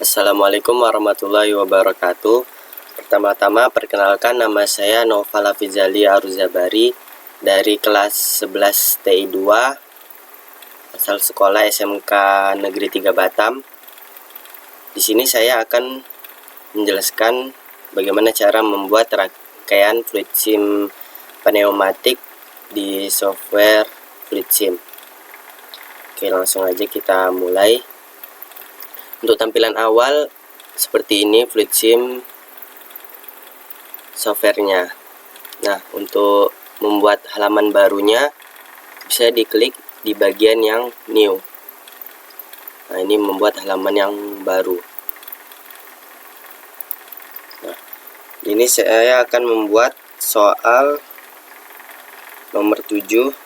Assalamualaikum warahmatullahi wabarakatuh. Pertama-tama perkenalkan, nama saya Noval Hafizali Aruzabari dari kelas 11 TI 2 asal sekolah SMK Negeri 3 Batam. Di sini saya akan menjelaskan bagaimana cara membuat rangkaian fluid sim pneumatik di software fluid sim. Oke, langsung aja kita mulai. Untuk tampilan awal seperti ini fluid sim softwarenya. Nah, untuk membuat halaman barunya bisa diklik di bagian yang new. Nah, ini membuat halaman yang baru. Nah, ini saya akan membuat soal nomor 7.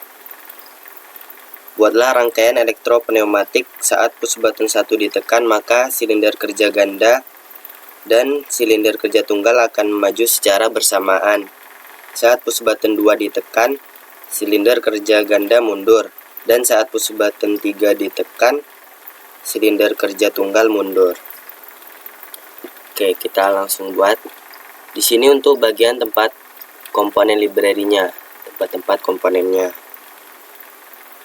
Buatlah rangkaian elektropneumatik saat push button 1 ditekan, maka silinder kerja ganda dan silinder kerja tunggal akan maju secara bersamaan. Saat push button 2 ditekan, silinder kerja ganda mundur, dan saat push button 3 ditekan, silinder kerja tunggal mundur. Oke, kita langsung buat. Di sini untuk bagian tempat komponen library-nya, tempat-tempat komponennya.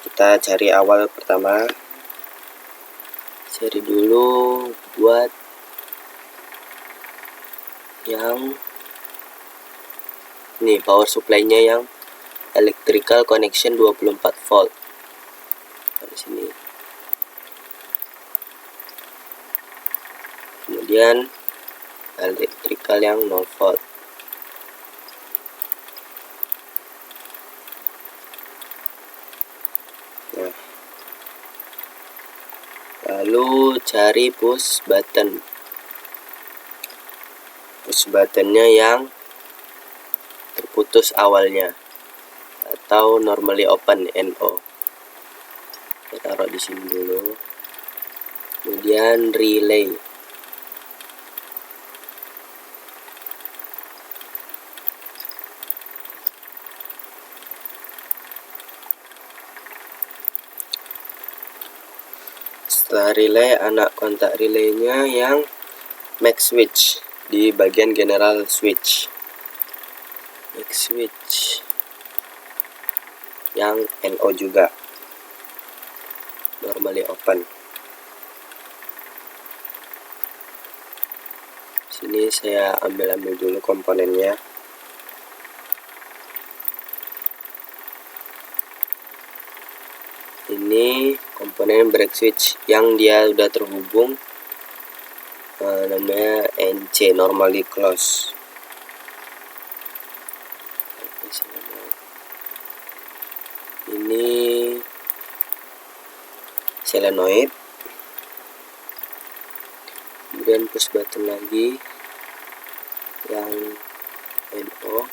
Kita cari awal pertama. Cari dulu buat yang ini power supply-nya yang electrical connection 24 volt. Di sini. Kemudian electrical yang 0 volt. Nah, lalu cari push button. Push buttonnya yang terputus awalnya atau normally open NO. Kita taruh di sini dulu. Kemudian relay. Setelah relay, anak kontak relaynya yang max switch di bagian general switch. Max switch yang NO juga, normally open. Sini saya ambil dulu komponennya. Ini komponen brake switch yang dia udah terhubung, namanya NC, normally close. Ini solenoid. Kemudian push button lagi yang NO.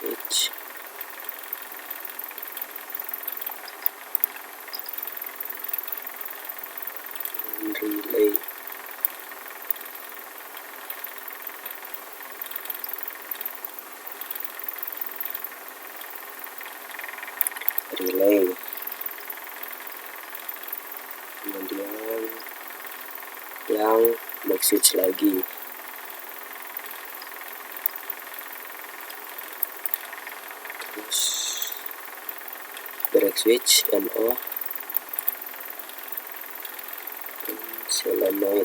Switch. Relay. Relay. Kemudian yang max switch lagi. Terus brake switch NO. Solenoid.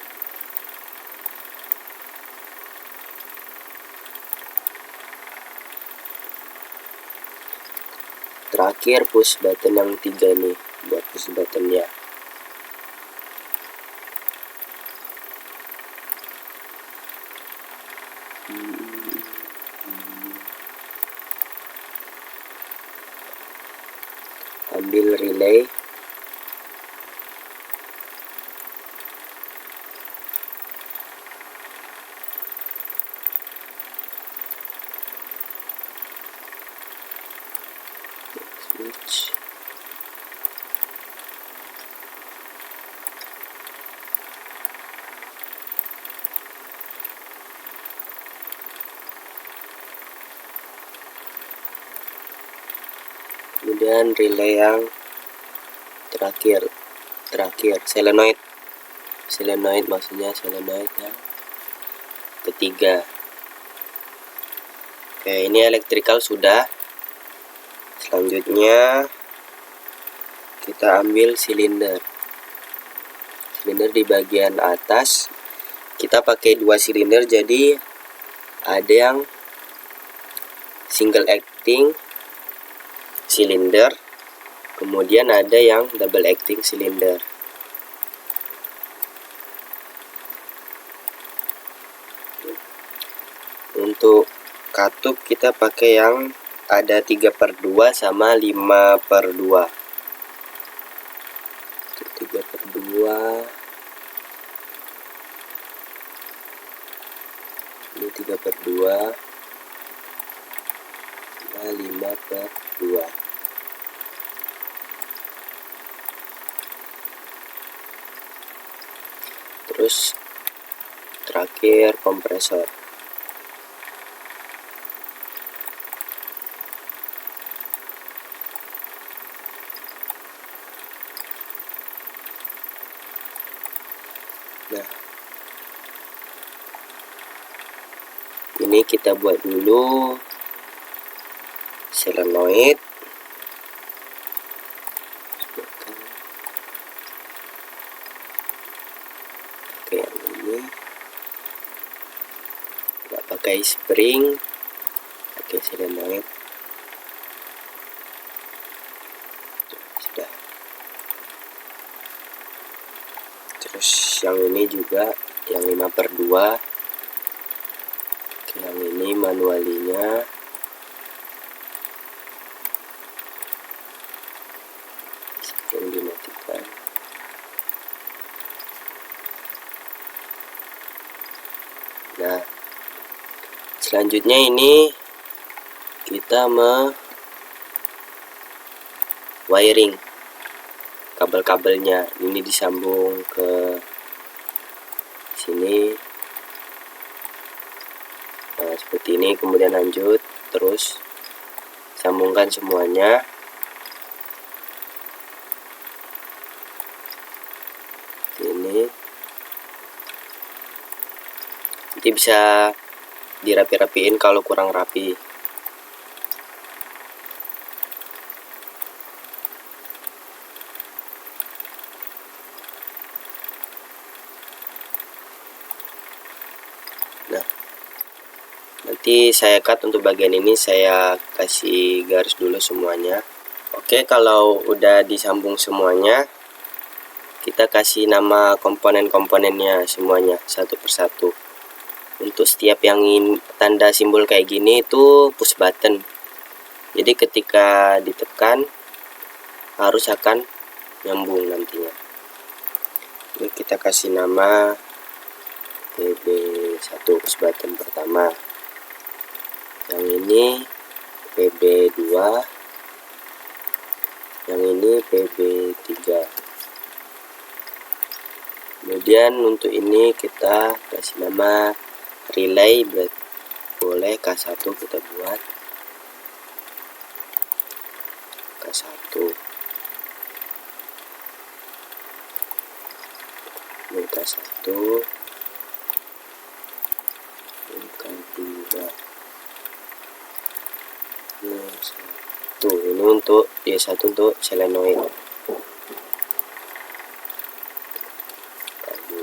Terakhir push button yang 3 nih, buat push buttonnya. Ambil relay. Switch. Kemudian relay yang terakhir selenoid maksudnya selenoid yang ketiga. Oke, ini elektrikal sudah. Selanjutnya kita ambil silinder di bagian atas. Kita pakai 2 silinder, jadi ada yang single acting silinder, kemudian ada yang double acting silinder. Untuk katup kita pakai yang ada 3/2 sama 5/2. 3/2, ini 3/2, nah 5/2. Terus terakhir kompresor. Nah, ini kita buat dulu selenoid. Oke, yang ini nggak pakai spring, pakai selenoid. Sudah. Terus yang ini juga yang 5/2. Yang ini manualinya. Yang dimatikan. Nah, selanjutnya ini kita wiring kabel-kabelnya. Ini disambung ke sini. Nah, seperti ini, kemudian lanjut terus sambungkan semuanya. Ini nanti bisa dirapi-rapiin kalau kurang rapi. Nah, nanti saya cut untuk bagian ini, saya kasih garis dulu semuanya. Oke, kalau udah disambung semuanya, kita kasih nama komponen-komponennya semuanya satu persatu. Untuk setiap yang tanda simbol kayak gini itu push button. Jadi ketika ditekan harus akan nyambung nantinya. Ini kita kasih nama PB1 push button pertama. Yang ini PB2. Yang ini PB3. Kemudian untuk ini kita kasih nama relay, boleh K1 kita buat. K1. Ini K1. Ini K2. Ini 1. Ini untuk D1 untuk selenoid. K2.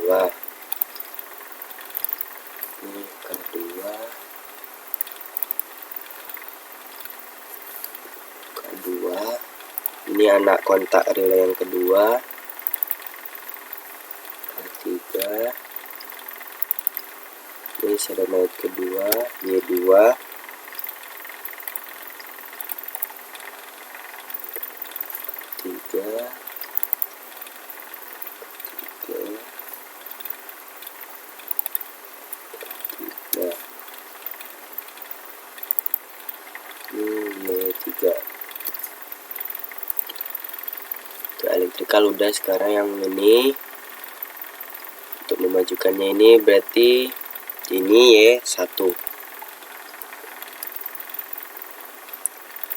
Ini K2. Ini anak kontak relay yang kedua. K3. Ini selenoid kedua, Y2. K3. Ini Y3. Untuk elektrikal udah. Sekarang yang ini untuk memajukannya, ini berarti ini Y1.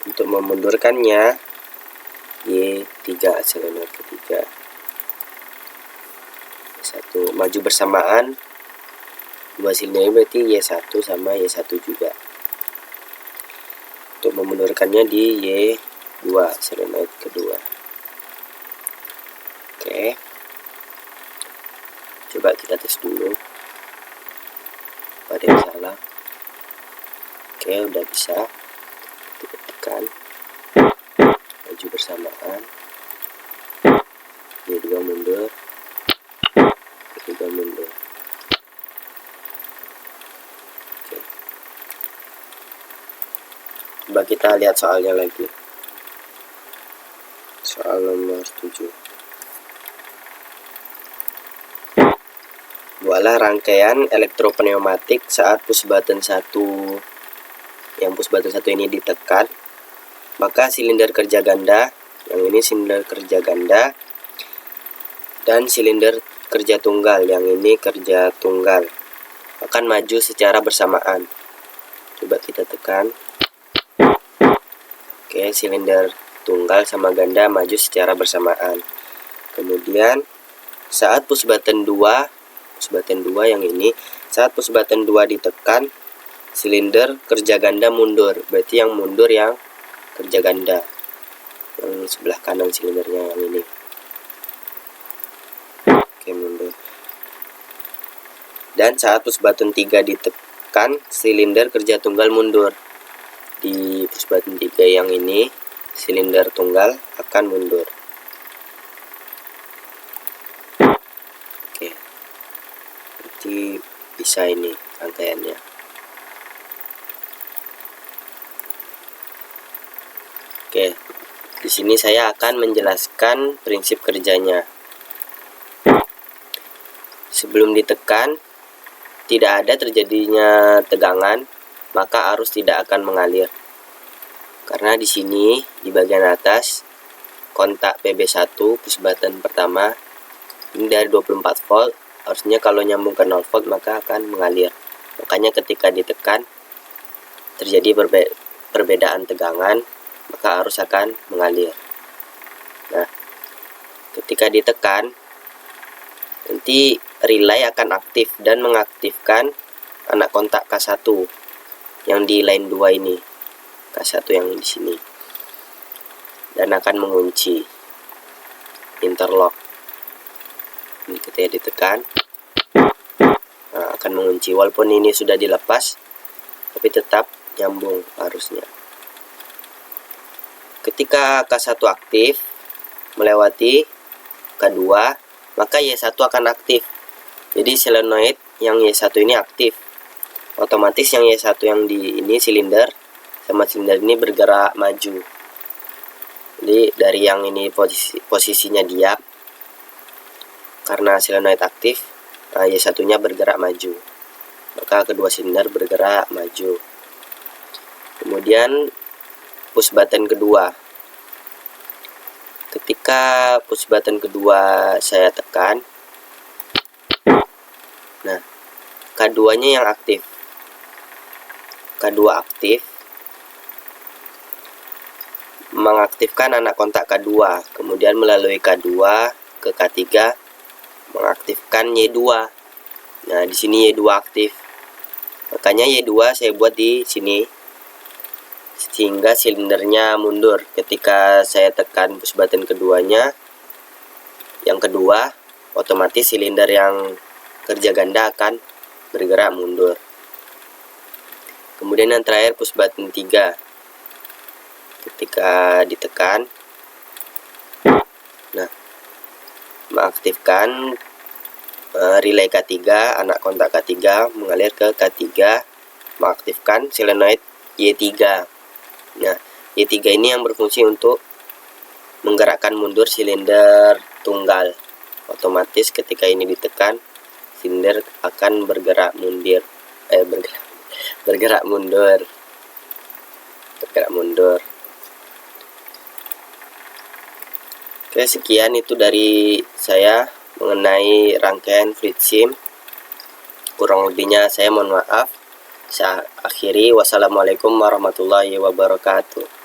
Untuk memundurkannya Y3 solenoid ketiga. Satu maju bersamaan, dua silinder berarti Y1 sama Y1 juga. Untuk memundurkannya di Y2 solenoid kedua. Oke, coba kita tes dulu ada yang salah. Oke, udah bisa. Kita tekan maju bersamaan, Y2 mundur, Y3 mundur. Oke. Coba kita lihat soalnya lagi. Soal nomor 7. Buatlah rangkaian elektropneumatik saat push button 1. Yang push button 1 ini ditekan, maka silinder kerja ganda, yang ini silinder kerja ganda, dan silinder kerja tunggal, yang ini kerja tunggal, akan maju secara bersamaan. Coba kita tekan. Oke, silinder tunggal sama ganda maju secara bersamaan. Kemudian saat push button 2 yang ini, saat push button 2 ditekan, silinder kerja ganda mundur. Berarti yang mundur yang kerja ganda, yang sebelah kanan silindernya yang ini. Oke, mundur. Dan saat push button 3 ditekan, silinder kerja tunggal mundur. Di push button 3 yang ini, silinder tunggal akan mundur. Oke, berarti bisa ini rangkaiannya. Oke, di sini saya akan menjelaskan prinsip kerjanya. Sebelum ditekan, tidak ada terjadinya tegangan, maka arus tidak akan mengalir. Karena di sini di bagian atas kontak PB1 push button pertama ini dari 24 volt, harusnya kalau nyambung ke 0 volt maka akan mengalir. Makanya ketika ditekan terjadi perbedaan tegangan, maka arus akan mengalir. Nah, ketika ditekan nanti relay akan aktif dan mengaktifkan anak kontak K1 yang di line 2 ini, K1 yang di sini, dan akan mengunci interlock. Ini ketika ditekan, nah, akan mengunci. Walaupun ini sudah dilepas, tapi tetap nyambung arusnya. Ketika K1 aktif melewati K2, maka Y1 akan aktif. Jadi solenoid yang Y1 ini aktif. Otomatis yang Y1 yang di ini silinder sama silinder ini bergerak maju. Jadi dari yang ini posisinya diam, karena solenoid aktif, nah Y1 nya bergerak maju, maka kedua silinder bergerak maju. Kemudian push button kedua, ketika push button kedua saya tekan, nah K2 nya yang aktif. K2 aktif mengaktifkan anak kontak K2, kemudian melalui K2 ke K3 mengaktifkan Y2. Nah, di sini Y2 aktif. Makanya Y2 saya buat di sini sehingga silindernya mundur. Ketika saya tekan push button keduanya, yang kedua, otomatis silinder yang kerja ganda akan bergerak mundur. Kemudian yang terakhir push button 3. Ketika ditekan, nah, mengaktifkan relay K3, anak kontak K3 mengalir ke K3, mengaktifkan solenoid Y3. Nah, Y3 ini yang berfungsi untuk menggerakkan mundur silinder tunggal. Otomatis ketika ini ditekan, silinder akan bergerak mundur. Bergerak mundur. Oke, sekian itu dari saya mengenai rangkaian fluid sim. Kurang lebihnya saya mohon maaf. Saya akhiri. Wassalamualaikum warahmatullahi wabarakatuh.